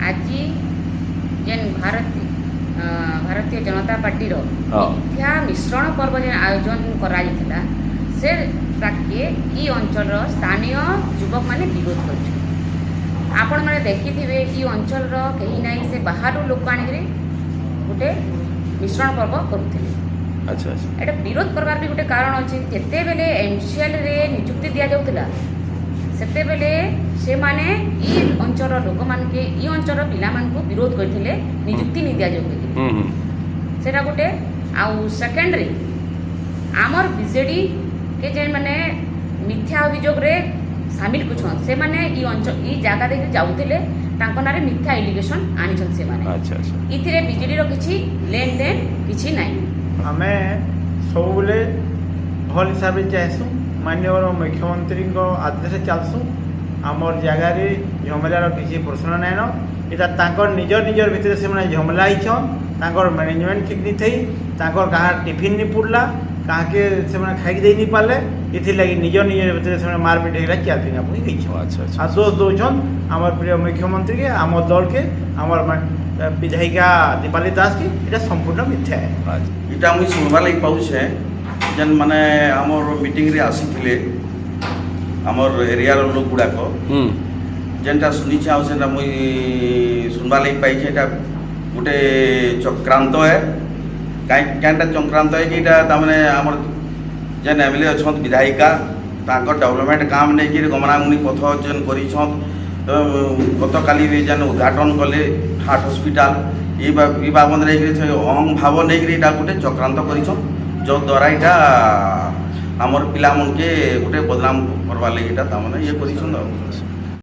आज जेन भारतीय जनता पार्टी मिथ्या मिश्रण पर्व जेन आयोजन करा से ताके ई अंचल स्थानीय युवक माने विरोध कर आपण मैंने देखिथे ई अंचल कहीं ना से बाहर लोक आनिक गोटे मिश्रण पर्व करुले। अच्छा अच्छा एटा विरोध करवार भी गोटे कारण अच्छे जिते बेले एमसीएल रे नियुक्ति दि जाउतला सेते बेले से माने ई अंचल लोक मान के ई अंचल पिला मान को विरोध करथिले नियुक्ति नि दिया जाउतले सेटा गोटे आउ सेकेंडरी आमर बीजेडी के जे माने मिथ्या अभियोग रे सामिल कुछन से माने ई अंचल ई जागा देखि जाउतले तांको नारे मिथ्या एलिगेशन आनिछन से माने। अच्छा अच्छा इथिरे बिजेडी रो किछि लेन देन किछि नै आमे सबले भल हिसाब से चाहसु माननीय मुख्यमंत्री आदेश चलसु आमर जगार झमेलार किसी प्रश्न नाइन यहाँ निजर निजर भितर से झमेला होकर मैनेजमेंट ठीक नहीं थी कहाँ टिफिन नहीं पुड़ला कहाँ के से खाई दे नहीं पारे इथिर निज निज भितर से मारपिट होगा चेयर फिंगा अच्छा आ दोष दौन आम प्रिय मुख्यमंत्री के आम दल के आम विधायिका दीपाली दास की ये संपूर्ण मिथ्या है। इटा मुझे सुनवा लगी पाऊे जेन माने आमर मीटिंग रे आसीथिले आमर एरिया लोक गुड़ाक जेनटा शुनी से मुई सुनवा लगी पाई गोटे चक्रांत है क्या चक्रांत है कि तामने आमर जेन एमएलए अच्छा विधायिका डेवलपमेंट काम नहीं गमनागमनी पथ जेन कर गत काली जेन उद्घाटन कले हार्ट हॉस्पिटल ये बाबद अहम भाव नहीं गोटे चक्रांत कर जो द्वारा यहाँ आमर पिला मन के गोटे बदनाम करवा लगे ये कर